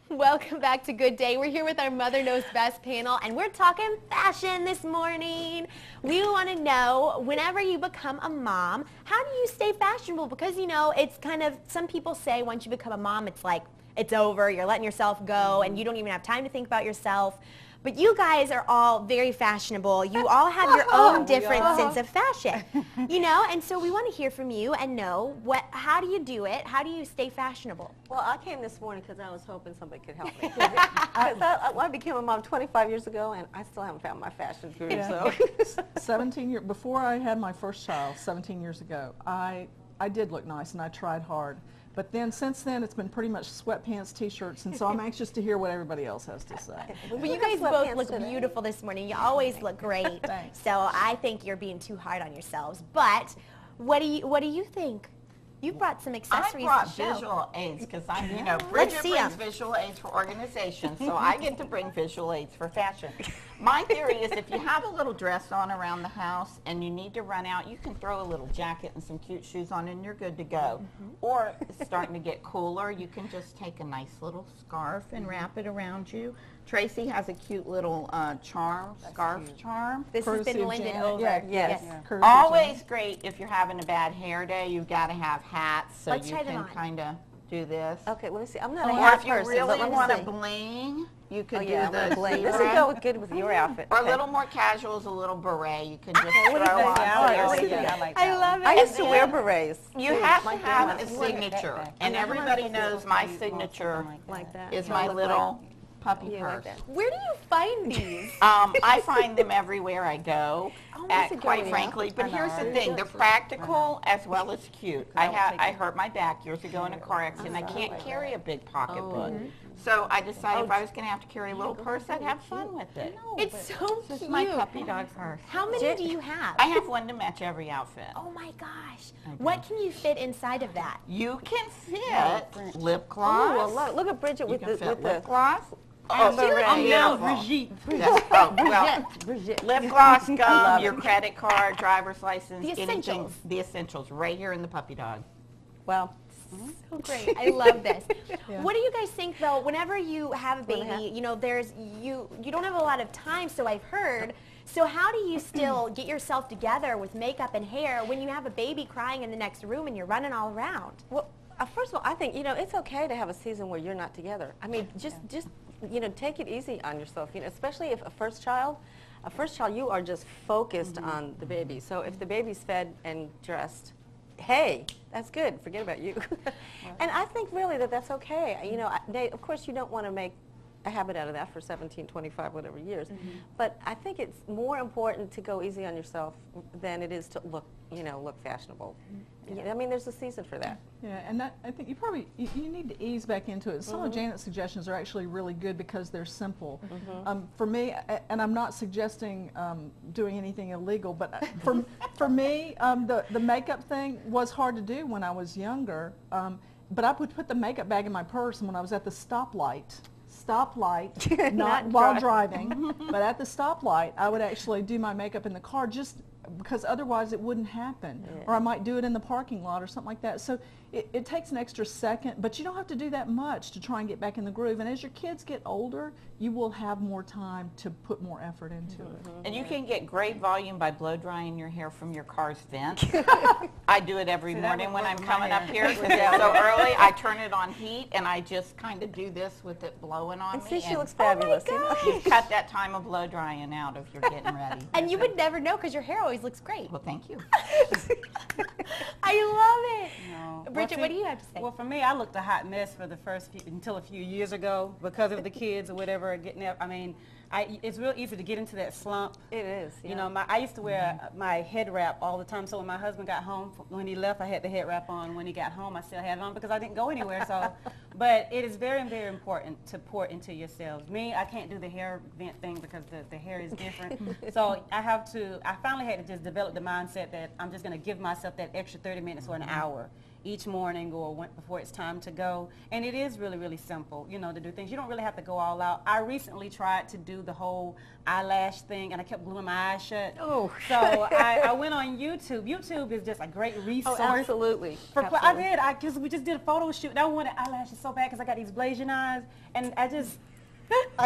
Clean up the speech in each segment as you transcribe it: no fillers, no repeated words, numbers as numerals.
Welcome back to Good Day. We're here with our Mother Knows Best panel, and we're talking fashion this morning. We want to know, whenever you become a mom, how do you stay fashionable? Because, you know, it's kind of, some people say once you become a mom, it's like, it's over, you're letting yourself go, and you don't even have time to think about yourself. But you guys are all very fashionable. You all have your own different sense of fashion, you know? And so we want to hear from you and know, how do you do it? How do you stay fashionable? Well, I came this morning because I was hoping somebody could help me. I became a mom 25 years ago, and I still haven't found my fashion groove. Yeah. So. 17 years, before I had my first child, 17 years ago, I did look nice, and I tried hard. But then, since then, it's been pretty much sweatpants, T-shirts, and so I'm anxious to hear what everybody else has to say. Well, you guys both look beautiful this morning. You always look great. Thanks. So I think you're being too hard on yourselves. But what do you think? You brought some accessories I brought to show. visual aids because I'm, you know, Bridget see brings 'em. visual aids for organizations, so I get to bring visual aids for fashion. My theory is if you have a little dress on around the house and you need to run out, you can throw a little jacket and some cute shoes on and you're good to go. Or it's starting to get cooler, you can just take a nice little scarf and wrap it around you. Tracy has a cute little scarf charm. This has Courtesy been of lended Janet. over. Yeah, Yes. Courtesy of Always Janet. great if you're having a bad hair day. You've got to have hats so Let's you try them can on. kind of do this. Okay, let me see. I'm not a Or hat if you person, really but let me want to see. bling, you could Yeah, do the bling. This zebra. would go good with your outfit. Or a Okay. little more casual is a little beret. You can just what do you throw think? on. Yeah, so I you're- like that. I like I love it. I used to And wear then berets. You have to My have a goodness. signature, and everybody knows my signature Like that. is You my look little puppy Yeah, purse. like that. Where do you find these? I find them everywhere I go, that's a good quite idea. frankly. But here's the thing: they're practical as well as cute. I hurt my back years ago in a car accident. I can't carry a big pocketbook, so I decided if I was going to have to carry a little purse, I'd have fun with it. It's so This cute. is my puppy dog purse. How many do you have? I have one to match every outfit. Oh my gosh. What can you fit inside of that? You can fit lip Oh, gloss. well, look at Bridget You with can the fit lip gloss. Oh, Brigitte. Oh, well, Bridget. lip gloss, gum, your credit card, driver's license, The anything. essentials. The essentials, right here in the puppy dog. Well, So great. I love this. What do you guys think though, whenever you have a baby, you know, you don't have a lot of time, so I've heard. So how do you still get yourself together with makeup and hair when you have a baby crying in the next room and you're running all around? well, first of all, I think, you know, it's okay to have a season where you're not together. I mean, just you know, take it easy on yourself, you know, especially if a first child, you are just focused on the baby. So if the baby's fed and dressed, hey, that's good. Forget about you. And I think really that's okay. You know, of course you don't want to make a habit out of that for 17, 25, whatever years. But I think it's more important to go easy on yourself than it is to look fashionable. You know, I mean, there's a season for that. Yeah, and that, I think you need to ease back into it. Some of Janet's suggestions are actually really good because they're simple. For me, and I'm not suggesting doing anything illegal, but for me, the makeup thing was hard to do when I was younger. But I would put the makeup bag in my purse, and when I was at the stoplight, not while driving, but at the stoplight, I would actually do my makeup in the car just because otherwise it wouldn't happen. Or I might do it in the parking lot or something like that. So it takes an extra second, but you don't have to do that much to try and get back in the groove. And as your kids get older, you will have more time to put more effort into it. And you can get great volume by blow drying your hair from your car's vent. I do it every morning when I'm coming up here because it's so early. I turn it on heat and I just kind of do this with it blowing on And me. see, she looks fabulous. You know? You cut that time of blow drying out if you're getting ready. And you would never know because your hair always looks great. Well, thank you. I love it. No. Bridget, Well, what do you have to say? Well, for me, I looked a hot mess for the first until a few years ago because of the kids or whatever getting up. I mean, it's real easy to get into that slump. It is. You know, I used to wear my head wrap all the time. So when my husband got home, when he left, I had the head wrap on. When he got home, I still had it on because I didn't go anywhere. So, but it is very, very important to pour into yourselves. Me, I can't do the hair vent thing because the hair is different. So I finally had to just develop the mindset that I'm just going to give myself that extra 30 minutes or an hour. each morning or before it's time to go. And it is really, really simple, you know, to do things. You don't really have to go all out. I recently tried to do the whole eyelash thing, and I kept gluing my eyes shut. Oh. So I went on YouTube. YouTube is just a great resource. Oh, absolutely. I did. Because we just did a photo shoot, and I wanted eyelashes so bad because I got these blazing eyes, and I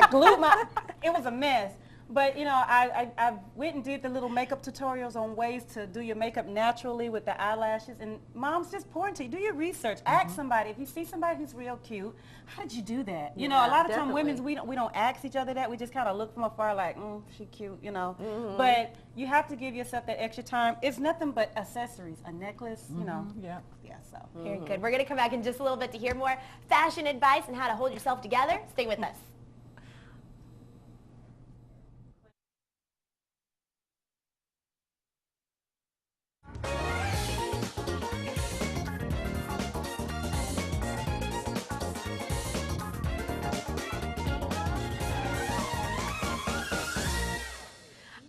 glued my. It was a mess. But, you know, I went and did the little makeup tutorials on ways to do your makeup naturally with the eyelashes. And moms, just pour into you. Do your research. Ask somebody. If you see somebody who's real cute, how did you do that? You know, a lot of times women, we don't ask each other that. We just kind of look from afar like, she cute, you know. But you have to give yourself that extra time. It's nothing but accessories. A necklace, you know. Yeah. Yeah, so. Very good. We're going to come back in just a little bit to hear more fashion advice and how to hold yourself together. Stay with us.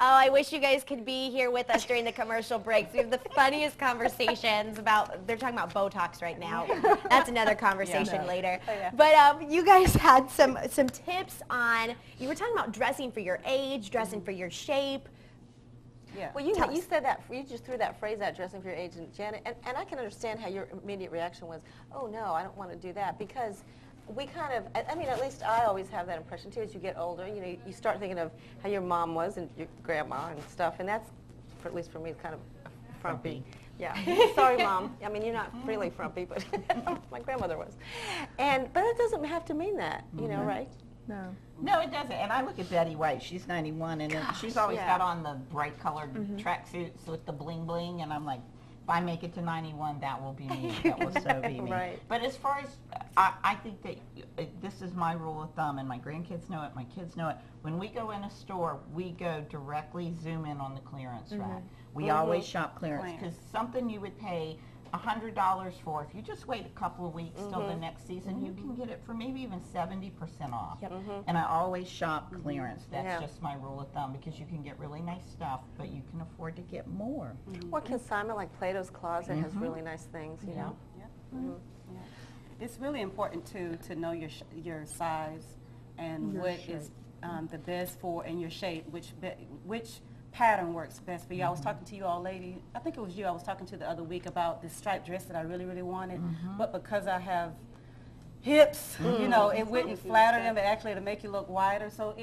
Oh, I wish you guys could be here with us during the commercial breaks. We have the funniest conversations about, they're talking about Botox right now. That's another conversation later. Oh, yeah. But you guys had some tips on, you were talking about dressing for your age, dressing for your shape. Yeah. Well, you said that, you just threw that phrase out, dressing for your age, and Janet, and I can understand how your immediate reaction was, oh no, I don't want to do that, because we kind of, I mean, at least I always have that impression too, as you get older, you know, you start thinking of how your mom was and your grandma and stuff, and that's, at least for me, kind of frumpy. Yeah. Sorry, Mom. I mean, you're not really frumpy, but my grandmother was. But it doesn't have to mean that, you know, right? No. No, it doesn't. And I look at Betty White. She's 91, and she's always yeah. got on the bright colored tracksuits with the bling bling, and I'm like, if I make it to 91, that will be me. That will so be me. Right. But as far as, I think that this is my rule of thumb, and my grandkids know it, my kids know it. When we go in a store, we go directly zoom in on the clearance rack. We always shop clearance, because something you would pay $100 for, if you just wait a couple of weeks till the next season, you can get it for maybe even 70% off. And I always shop clearance. That's just my rule of thumb, because you can get really nice stuff, but you can afford to get more. Or consignment, like Plato's Closet has really nice things, you know. Yeah. It's really important to know your size and what is the best for, and your shape, which pattern works best for you. I was talking to you all lady, I think it was you I was talking to the other week about this striped dress that I really, really wanted, but because I have hips, you know, it wouldn't flatter them, but actually it'll make you look wider. So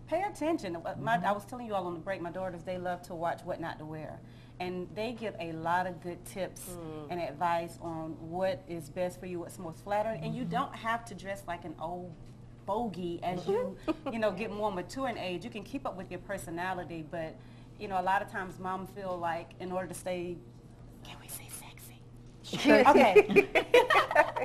pay attention. I was telling you all on the break, my daughters, they love to watch What Not to Wear. And they give a lot of good tips and advice on what is best for you, what's most flattering. And you don't have to dress like an old bogey as you, you know, get more mature in age. You can keep up with your personality, but you know, a lot of times mom feel like in order to stay, can we say sexy? Okay.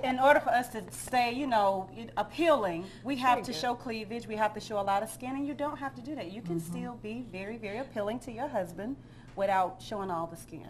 In order for us to stay, you know, appealing, we have to show cleavage, we have to show a lot of skin, and you don't have to do that. You can still be very, very appealing to your husband without showing all the skin.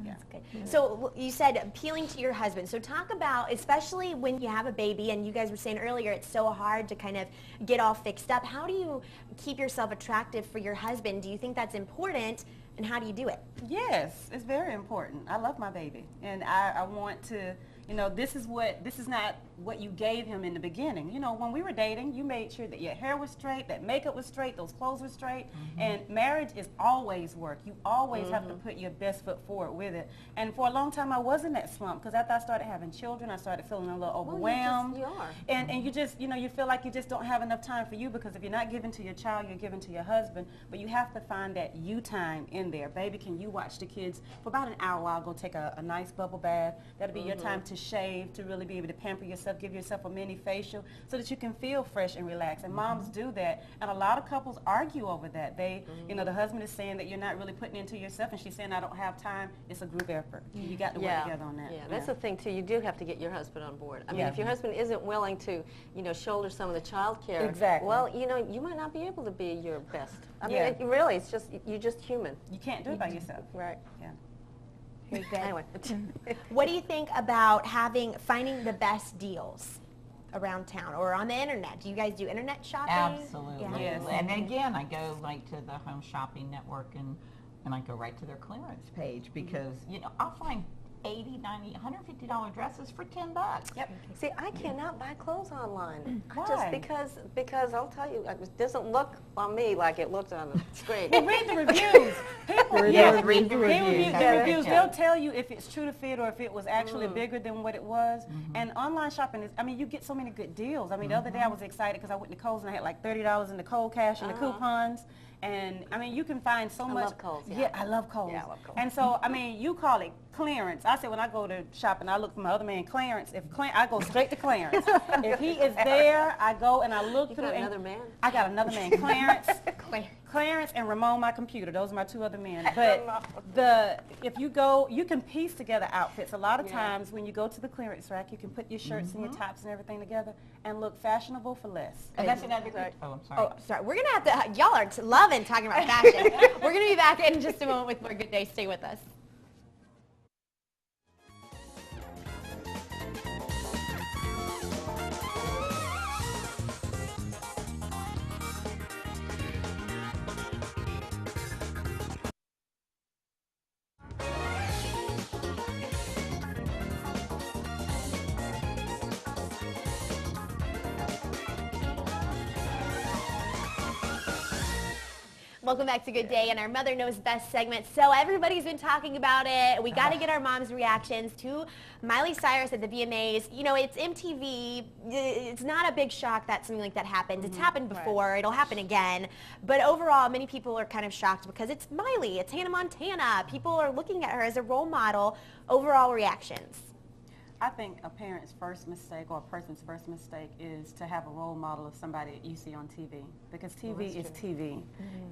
Yeah. Okay. So you said appealing to your husband. So talk about, especially when you have a baby, and you guys were saying earlier, it's so hard to kind of get all fixed up. How do you keep yourself attractive for your husband? Do you think that's important, and how do you do it? Yes, it's very important. I love my baby, and I want to, you know, this is not what you gave him in the beginning. You know, when we were dating, you made sure that your hair was straight, that makeup was straight, those clothes were straight, and marriage is always work. You always have to put your best foot forward with it. And for a long time, I was in that slump, because after I started having children, I started feeling a little overwhelmed. You are. And you just, you know, you feel like you just don't have enough time for you, because if you're not giving to your child, you're giving to your husband. But you have to find that you time in there. Baby, can you watch the kids for about an hour? I'll go take a nice bubble bath. That'll be your time to shave, to really be able to pamper yourself, give yourself a mini facial so that you can feel fresh and relaxed. And moms do that. And a lot of couples argue over that. They, you know, the husband is saying that you're not really putting into yourself, and she's saying, I don't have time. It's a group effort. You got to work together on that. Yeah, that's the thing too. You do have to get your husband on board. I mean, if your husband isn't willing to, you know, shoulder some of the child care, well, you know, you might not be able to be your best. I mean, really, it's just, you're just human. You can't do it by yourself. Right. Yeah. Very good. Anyway. What do you think about finding the best deals around town or on the internet? Do you guys do internet shopping? Absolutely. Yeah. Yes. And again, I go like to the Home Shopping Network, and I go right to their clearance page, because, you know, I'll find 80, 90, $150 dresses for $10. Yep. See, I cannot buy clothes online. Why? Just because I'll tell you, it doesn't look on me like it looks on the screen. Well, read the reviews. People, Yes, read the They reviews. the reviews. They'll tell you if it's true to fit or if it was actually bigger than what it was. And online shopping is, I mean, you get so many good deals. I mean, the other day I was excited because I went to Kohl's and I had like $30 in the Kohl cash and the coupons. And I mean, you can find so much. I love Kohl's. Yeah, I love Kohl's. Yeah, I love Kohl's. And so, I mean, you call it clearance. I said when I go to shopping, I look for my other man clearance. I go straight to clearance. If he is there, I go and I look You through. got and another man? I got another man, Clarence and Ramon, my computer. Those are my two other men. But if you go, you can piece together outfits. A lot of times when you go to the clearance rack, you can put your shirts and your tops and everything together and look fashionable for less. And that's another good. Oh, I'm sorry. Oh, sorry. We're going to have to, y'all are loving talking about fashion. We're going to be back in just a moment with more Good Day. Stay with us. Welcome back to Good Day and our Mother Knows Best segment. So everybody's been talking about it. We got to get our mom's reactions to Miley Cyrus at the VMAs. You know, it's MTV. It's not a big shock that something like that happens. It's happened before. It'll happen again. But overall, many people are kind of shocked because it's Miley. It's Hannah Montana. People are looking at her as a role model. Overall reactions. I think a parent's first mistake or a person's first mistake is to have a role model of somebody that you see on TV, because TV is TV.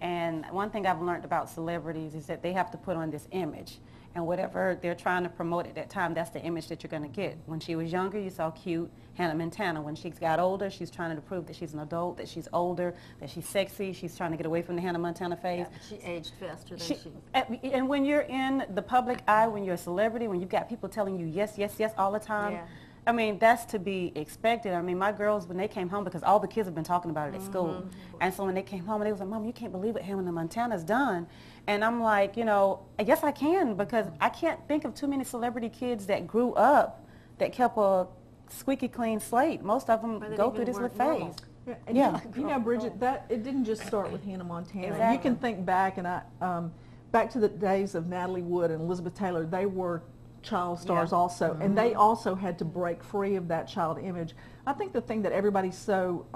And one thing I've learned about celebrities is that they have to put on this image. And whatever they're trying to promote at that time, that's the image that you're going to get. When she was younger, you saw cute Hannah Montana. When she got older, she's trying to prove that she's an adult, that she's older, that she's sexy. She's trying to get away from the Hannah Montana phase. Yeah, she aged faster than she. And when you're in the public eye, when you're a celebrity, when you've got people telling you yes, yes, yes all the time, I mean, that's to be expected. I mean, my girls, when they came home, because all the kids have been talking about it at school, and so when they came home, they was like, Mom, you can't believe what Hannah Montana's done. And I'm like, you know, yes, I can, because I can't think of too many celebrity kids that grew up that kept a squeaky clean slate. Most of them go through this little phase. Yeah, and you know, Bridget, that it didn't just start with Hannah Montana. Exactly. You can think back, and back to the days of Natalie Wood and Elizabeth Taylor. They were child stars also, and they also had to break free of that child image. I think the thing that everybody's so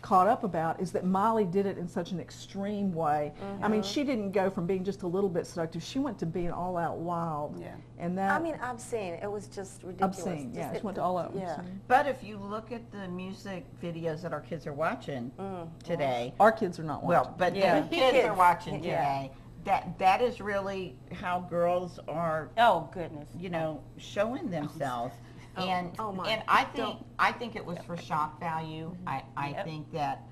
caught up about is that Miley did it in such an extreme way. I mean, she didn't go from being just a little bit seductive. She went to being all out wild. Yeah. And that, I mean, obscene. It was just ridiculous. obscene. Yeah, Just- it went all out. Yeah. obscene. But if you look at the music videos that our kids are watching today, Our kids are not watching. well, but Yeah. the kids are watching Yeah. today. That is really how girls are, Oh, goodness. you know, showing themselves. And oh my. and I think it was for shock value. I think that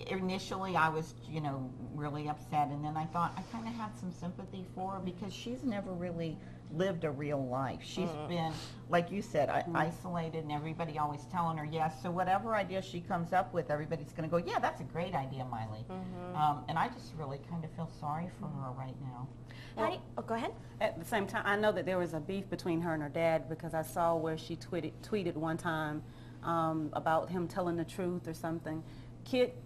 initially I was, you know, really upset, and then I thought I kind of had some sympathy for her because she's never really lived a real life. She's been, like you said, isolated, and everybody always telling her yes. So whatever idea she comes up with, everybody's going to go, yeah, that's a great idea, Miley. And I just really kind of feel sorry for her right now. Oh, go ahead. At the same time, I know that there was a beef between her and her dad, because I saw where she tweeted one time about him telling the truth or something.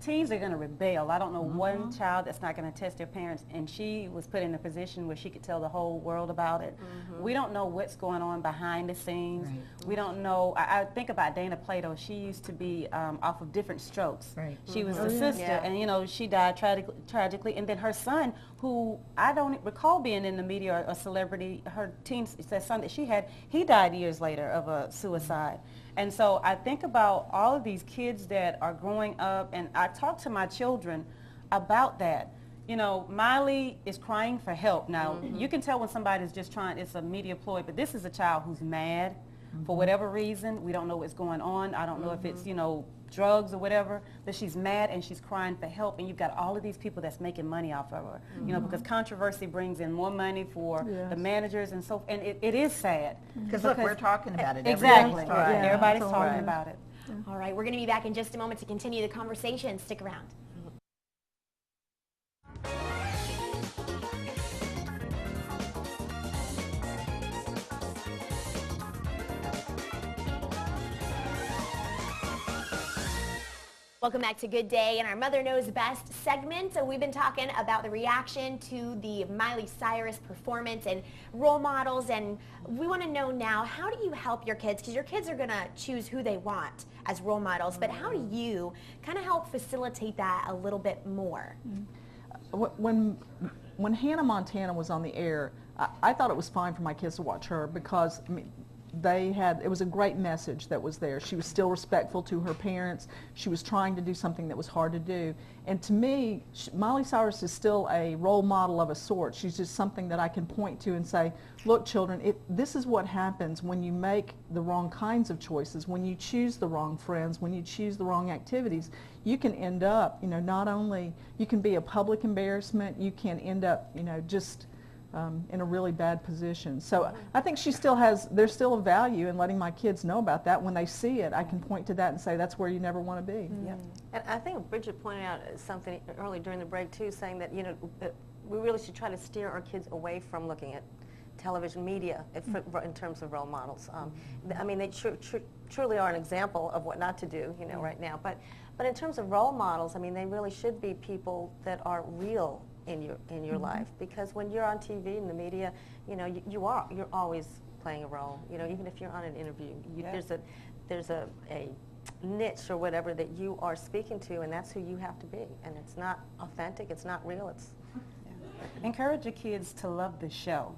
Teens are going to rebel. I don't know one child that's not going to test their parents, and she was put in a position where she could tell the whole world about it. We don't know what's going on behind the scenes. Right. We don't know. I think about Dana Plato. She used to be off of different strokes. Right. She was the sister, and you know, she died tragically, and then her son, who I don't recall being in the media or a celebrity, her teen son that she had, he died years later of a suicide. And so I think about all of these kids that are growing up, and I talk to my children about that. You know, Miley is crying for help. Now, you can tell when somebody's just trying, it's a media ploy, but this is a child who's mad for whatever reason. We don't know what's going on. I don't know if it's, you know, drugs or whatever, but she's mad and she's crying for help, and you've got all of these people that's making money off of her, you know, because controversy brings in more money for the managers, and so, and it is sad. Because look, we're talking about it. Exactly. Everybody's talking. Yeah. Everybody's that's talking right. about it. All right, we're going to be back in just a moment to continue the conversation. Stick around. Welcome back to Good Day and our Mother Knows Best segment. So we've been talking about the reaction to the Miley Cyrus performance and role models, and we want to know now, how do you help your kids? Because your kids are going to choose who they want as role models, but how do you kind of help facilitate that a little bit more? When Hannah Montana was on the air, I thought it was fine for my kids to watch her because, I mean, it was a great message that was there. She was still respectful to her parents. She was trying to do something that was hard to do. And to me, Miley Cyrus is still a role model of a sort. She's just something that I can point to and say, look, children, this is what happens when you make the wrong kinds of choices, when you choose the wrong friends, when you choose the wrong activities. You can end up, you know, not only, you can be a public embarrassment, you can end up, you know, just in a really bad position. So I think there's still a value in letting my kids know about that. When they see it, I can point to that and say that's where you never want to be. Yep. And I think Bridget pointed out something early during the break too, saying that, you know, we really should try to steer our kids away from looking at television media in terms of role models. I mean, they truly are an example of what not to do, you know, right now. But in terms of role models, I mean, they really should be people that are real in your life, because when you're on TV and the media, you know, you're always playing a role. You know, even if you're on an interview, there's a niche or whatever that you are speaking to, and that's who you have to be. And it's not authentic, it's not real. Encourage your kids to love the show.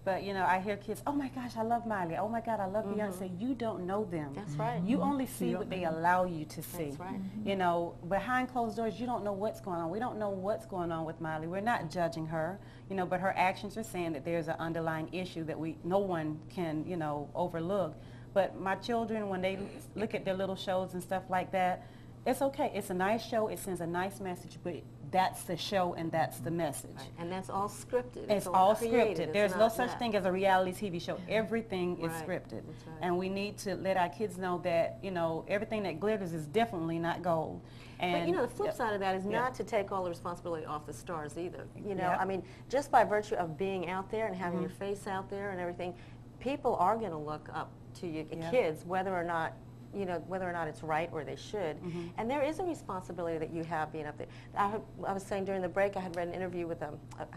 But, you know, I hear kids, oh my gosh, I love Miley. Oh my God, I love Beyonce. You don't know them. That's right. You only see what they allow you to see. That's right. You know, behind closed doors, you don't know what's going on. We don't know what's going on with Miley. We're not judging her, you know, but her actions are saying that there's an underlying issue that no one can, you know, overlook. But my children, when they look at their little shows and stuff like that, it's okay. It's a nice show. It sends a nice message, but that's the show and that's the message. Right. And that's all scripted. It's all created. scripted. There's no such thing as a reality TV show. Everything is scripted. That's right. And we need to let our kids know that, you know, everything that glitters is definitely not gold. And but, you know, the flip side of that is not to take all the responsibility off the stars either. You know, Yep. I mean, just by virtue of being out there and having your face out there and everything, people are going to look up to you, kids, whether or not it's right or they should. And there is a responsibility that you have being up there. I was saying during the break, I had read an interview with I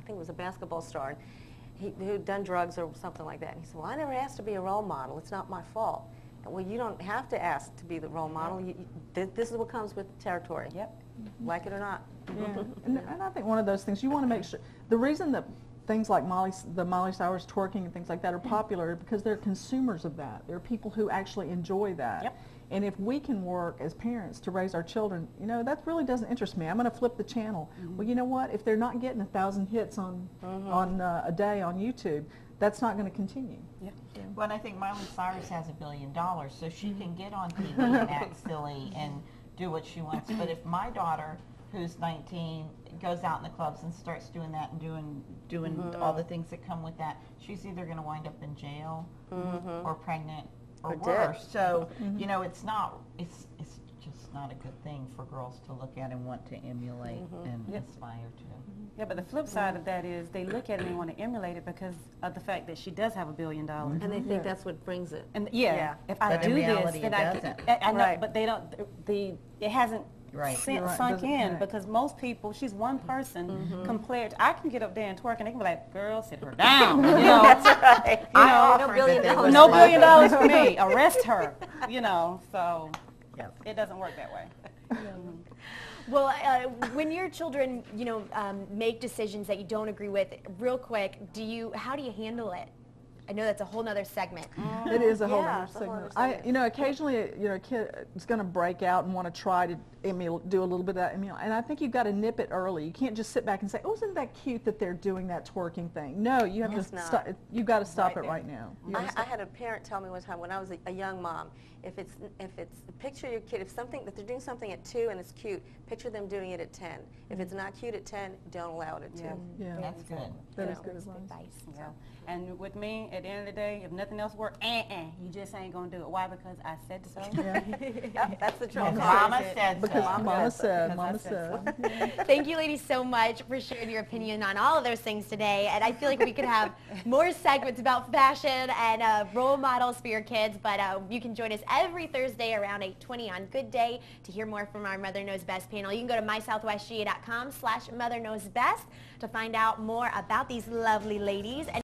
think it was a basketball star, who'd done drugs or something like that. And he said, well, I never asked to be a role model. It's not my fault. Well, you don't have to ask to be the role model. This is what comes with the territory. Yep. Like it or not. Yeah. And I think one of those things, you want to make sure, the reason that things like the Miley Cyrus twerking and things like that are popular because they're consumers of that. There are people who actually enjoy that. Yep. And if we can work as parents to raise our children, you know, that really doesn't interest me. I'm going to flip the channel. Well, you know what? If they're not getting 1,000 hits on a day on YouTube, that's not going to continue. Yeah. Well, and I think Miley Cyrus has $1 billion, so she can get on TV and act silly and do what she wants. But if my daughter, who's 19, goes out in the clubs and starts doing that and doing all the things that come with that, she's either going to wind up in jail or pregnant or worse. So, you know, it's just not a good thing for girls to look at and want to emulate and aspire to. Yeah, but the flip side of that is they look at it and they want to emulate it because of the fact that she does have $1 billion. And they think that's what brings it. And if I But in do reality, this, then it doesn't. I know, but they don't. It hasn't sunk in because most people, she's one person compared. I can get up there and twerk, and they can be like, "Girl, sit her down." You know, That's right. You know, No $1 billion. no $1 billion for me. Arrest her. You know, so it doesn't work that way. Well, when your children, you know, make decisions that you don't agree with, real quick, how do you handle it? I know that's a whole nother segment. It is a whole Yeah, other it's a whole segment. other segment. You know, occasionally, you know, a kid is going to break out and want to try to do a little bit of that. And I think you've got to nip it early. You can't just sit back and say, "Oh, isn't that cute that they're doing that twerking thing?" No, you have to stop. You've got to stop it right now. I had a parent tell me one time when I was a young mom, if it's picture your kid, if they're doing something at 2 and it's cute, picture them doing it at 10. If it's not cute at 10, don't allow it at 2. Yeah, That's good. that is good advice. Advice. Yeah. And with me, at the end of the day, if nothing else works, you just ain't gonna do it. Why? Because I said so. Yep, that's the truth. Mama said so. Because Mama said, Because Mama I said said. Thank you, ladies, so much for sharing your opinion on all of those things today. And I feel like we could have more segments about fashion and role models for your kids. But you can join us every Thursday around 8:20 on Good Day to hear more from our Mother Knows Best panel. You can go to mysouthwestga.com/motherknowsbest to find out more about these lovely ladies. And